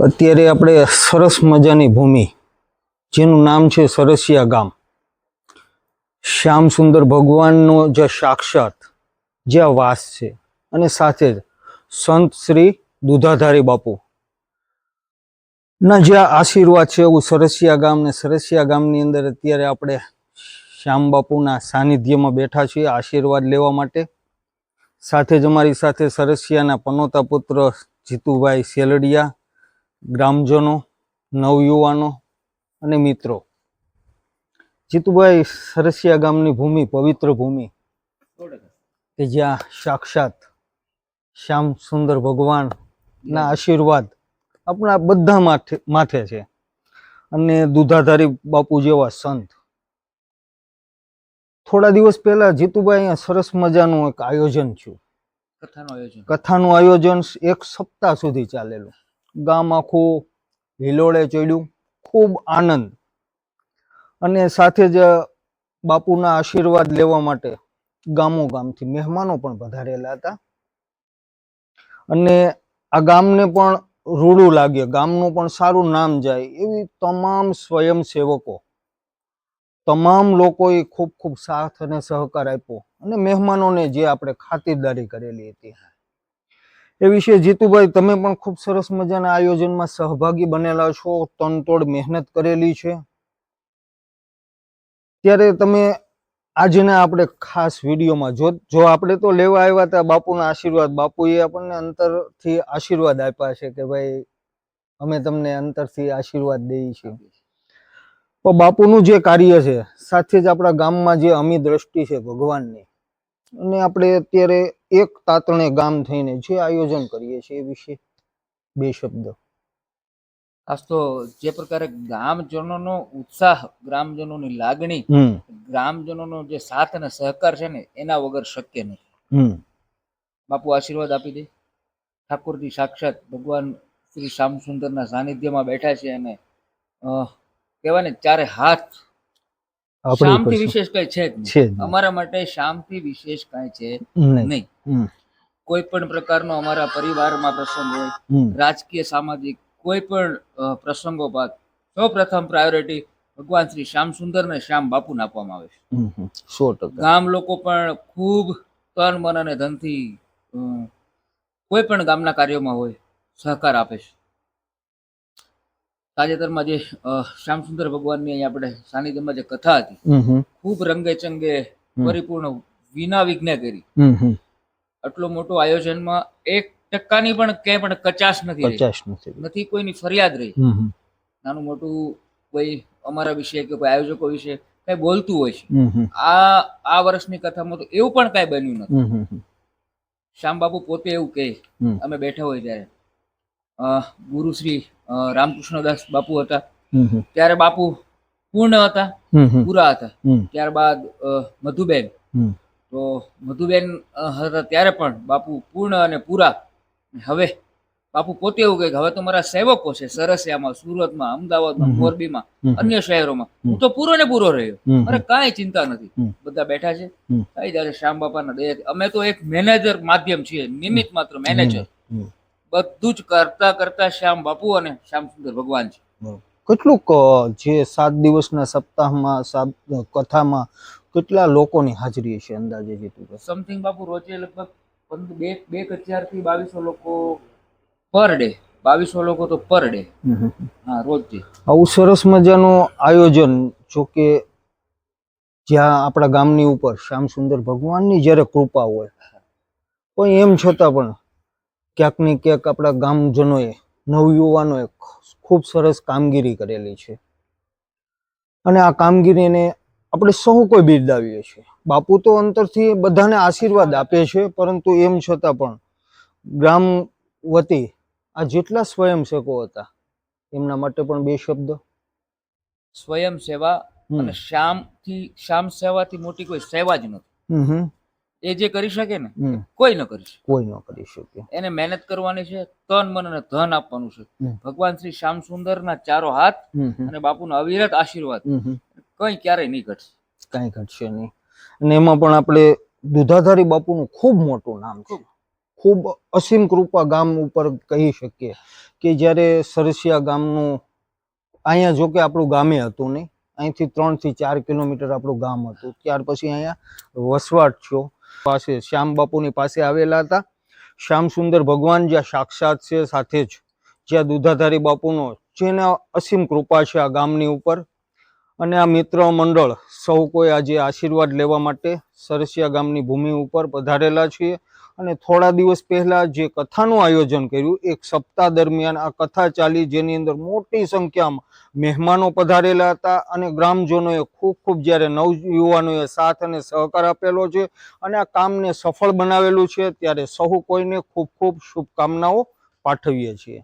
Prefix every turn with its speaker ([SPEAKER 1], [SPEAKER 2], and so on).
[SPEAKER 1] અત્યારે આપણે સરસ મજાની ભૂમિ જેનું નામ છે સરસિયા ગામ, શ્યામ સુંદર ભગવાનનો જે સાક્ષાત જ્યાં વાસ છે અને સાથે જ સંત શ્રી દુધાધારી બાપુ ના જ્યાં આશીર્વાદ છે એવું સરસિયા ગામ ને સરસિયા ગામની અંદર અત્યારે આપણે શ્યામ બાપુના સાનિધ્યમાં બેઠા છીએ આશીર્વાદ લેવા માટે. સાથે જ અમારી સાથે સરસિયાના પનોતા પુત્ર જીતુભાઈ સેલડિયા, ગ્રામજનો, નવયુવાનો અને મિત્રો. જીતુભાઈ, સરસિયા ગામની ભૂમિ પવિત્ર ભૂમિ કે જ્યાં સાક્ષાત શ્યામ સુંદર ભગવાનના આશીર્વાદ આપણા બધા માથે છે અને દુધાધારી બાપુ જેવા સંત. થોડા દિવસ પહેલા જીતુભાઈ અહીંયા સરસ મજાનું એક આયોજન થયું, કથાનું આયોજન 1 સપ્તાહ સુધી ચાલેલું. ગામ આખું હિલોળે ચડ્યું, ખૂબ આનંદ. અને સાથે જ બાપુના આશીર્વાદ લેવા માટે ગામો ગામથી મહેમાનો પણ પધારેલા હતા. અને આ ગામને પણ રૂડું લાગે, ગામનું પણ સારું નામ જાય એવી તમામ સ્વયંસેવકો, તમામ લોકોએ ખૂબ ખૂબ સાથ અને સહકાર આપ્યો અને મહેમાનોને જે આપણે ખાતિરદારી કરેલી હતી એ વિશે જીતુભાઈ તમે પણ ખૂબ સરસ મજાના આયોજનમાં સહભાગી બનેલા છો, તનતોડ મહેનત કરેલી છે. ત્યારે તમે આજના આપણે ખાસ વિડીયોમાં જો આપણે તો લેવા આવ્યા હતા બાપુના આશીર્વાદ, બાપુએ આપણને અંતરથી આશીર્વાદ આપ્યા છે કે ભાઈ અમે તમને અંતરથી આશીર્વાદ દઈએ છીએ. તો બાપુનું જે કાર્ય છે સાથે જ આપણા ગામમાં જે અમી દ્રષ્ટિ છે ભગવાનની, અને આપણે અત્યારે એક તાતણે ગામ થઈને જે આયોજન કરીએ છીએ એ વિશે 2 શબ્દ.
[SPEAKER 2] આજ તો જે પ્રકારે ગ્રામજનોનો ઉત્સાહ, ગ્રામજનોની લાગણી, ગ્રામજનોનો જે સાથ અને સહકાર છે ને એના વગર શક્ય નથી. બાપુ આશીર્વાદ આપી દે. ઠાકોરજી સાક્ષાત ભગવાન શ્રી શ્યામસુંદરના સાનિધ્યમાં બેઠા છે અને કહેવાય ને ચારે હાથ. શામથી વિશેષ કઈ છે જ નહીં અમારા માટે, શામથી વિશેષ કઈ છે નહીં. કોઈ પણ પ્રકારનો અમારા પરિવારમાં પ્રસંગ હોય, રાજકીય સામાજિક કોઈ પણ પ્રસંગોપાત, સૌ પ્રથમ પ્રાયોરિટી ભગવાન શ્રી શ્યામ સુંદર ને શ્યામ બાપુને આપવામાં આવે છે.
[SPEAKER 1] 100%.
[SPEAKER 2] ગામ લોકો પણ ખૂબ તન મન અને ધનથી કોઈ પણ ગામના કાર્યોમાં હોય સહકાર આપે છે. તાજેતરમાં જે શ્યામ સુંદર ભગવાનની અહીંયા આપણે સાનિધ્યમાં જે કથા હતી, ખૂબ રંગે ચંગે પરિપૂર્ણ વિના વિઘ્ને કરી. આટલું મોટું આયોજનમાં 1% પણ ક્યાંય પણ કચાશ નથી, કોઈની ફરિયાદ રહી. નાનું મોટું કોઈ અમારા વિશે કે કોઈ આયોજકો વિશે કઈ બોલતું હોય છે, આ વર્ષની કથામાં તો એવું પણ કઈ બન્યું નથી. શ્યામ બાપુ પોતે એવું કહે, અમે બેઠા હોય ત્યારે ગુરુ શ્રી રામકૃષ્ણદાસ બાપુ હતા ત્યારે બાપુ પૂર્ણ હતા, પૂરા હતા. ત્યારબાદ મધુબેન, તો મધુબેન હતા ત્યારે પણ બાપુ પૂર્ણ અને પૂરા. હવે બાપુ પોતે એવું કહે કે હવે તો મારા સેવકો છે સરસિયામાં, સુરતમાં, અમદાવાદમાં, મોરબીમાં, અન્ય શહેરોમાં, હું તો પૂરો ને પૂરો રહ્યો, મારે કાંઈ ચિંતા નથી. બધા બેઠા છે કઈ જયારે શ્યામ બાપાના દયાથી. અમે તો એક મેનેજર માધ્યમ છીએ, નિમિત્ત માત્ર મેનેજર. બધું જ કરતા કરતા શ્યામ બાપુ અને શ્યામ સુંદર ભગવાન છે.
[SPEAKER 1] કેટલુંક જે 7 દિવસના સપ્તાહમાં કથામાં કેટલા લોકોની હાજરી છે અંદાજે જીતુભાઈ?
[SPEAKER 2] સમથિંગ બાપુ રોજે લગભગ 2,000 થી 2,200 લોકો પર ડે. 2,200 લોકો તો પર ડે. હા, રોજ.
[SPEAKER 1] આવું સરસ મજાનું આયોજન, જોકે જ્યાં આપણા ગામની ઉપર શ્યામ સુંદર ભગવાનની જ્યારે કૃપા હોય, પણ એમ છતાં પણ ક્યાંક ને ક્યાંક આપણા ગામજનોએ, નવયુવાનોએ ખૂબ સરસ કામગીરી કરેલી છે. અને આ કામગીરીને આપણે સૌ કોઈ બિરદાવીએ છીએ. બાપુ તો અંતરથી બધાને આશીર્વાદ આપે છે, પરંતુ એમ છતાં પણ ગ્રામ વતી આ જેટલા સ્વયંસેવકો હતા એમના માટે પણ 2 શબ્દ.
[SPEAKER 2] સ્વયં સેવા અને શ્યામ સેવાથી મોટી કોઈ સેવા જ નથી. એ જે કરી શકે ને કોઈ ન કરી શકે. એને મહેનત કરવાની છે, તન મન અને ધન આપવાનું છે. ભગવાન શ્રી શ્યામ સુંદર ના ચારો હાથ અને બાપુના અવિરત આશીર્વાદ કઈ ક્યારેય નહીં ઘટશે.
[SPEAKER 1] કઈ ઘટશે નહીં. અને એમાં પણ આપણે દુધાધારી બાપુનું ખૂબ મોટું નામ છે, ખૂબ અસીમ કૃપા ગામ ઉપર કહી શકીએ કે જ્યારે સરસિયા ગામનું અહીંયા જો કે આપણું ગામે હતું નહીં, અહીંથી 3 થી 4 કિલોમીટર આપણું ગામ હતું. ત્યાર પછી અહીંયા વસવાટ થયો. પાસે શ્યામ બાપુની પાસે આવેલા હતા. શ્યામ સુંદર ભગવાન જ્યાં સાક્ષાત છે, સાથે જ જ્યાં દુધાધારી બાપુનો જેના અસીમ કૃપા છે આ ગામની ઉપર. અને આ મિત્ર મંડળ સૌ કોઈ આજે આશીર્વાદ લેવા માટે સરસિયા ગામની ભૂમિ ઉપર પધારેલા છીએ. અને થોડા દિવસ પહેલા જે કથાનું આયોજન કર્યું, એક સપ્તાહ દરમિયાન આ કથા ચાલી, જેની અંદર મોટી સંખ્યામાં મહેમાનો પધારેલા હતા અને ગ્રામજનોએ ખૂબ જ્યારે નવયુવાનોએ સાથ અને સહકાર આપેલો છે અને આ કામને સફળ બનાવેલું છે, ત્યારે સહુ કોઈને ખૂબ શુભકામનાઓ પાઠવીએ છીએ.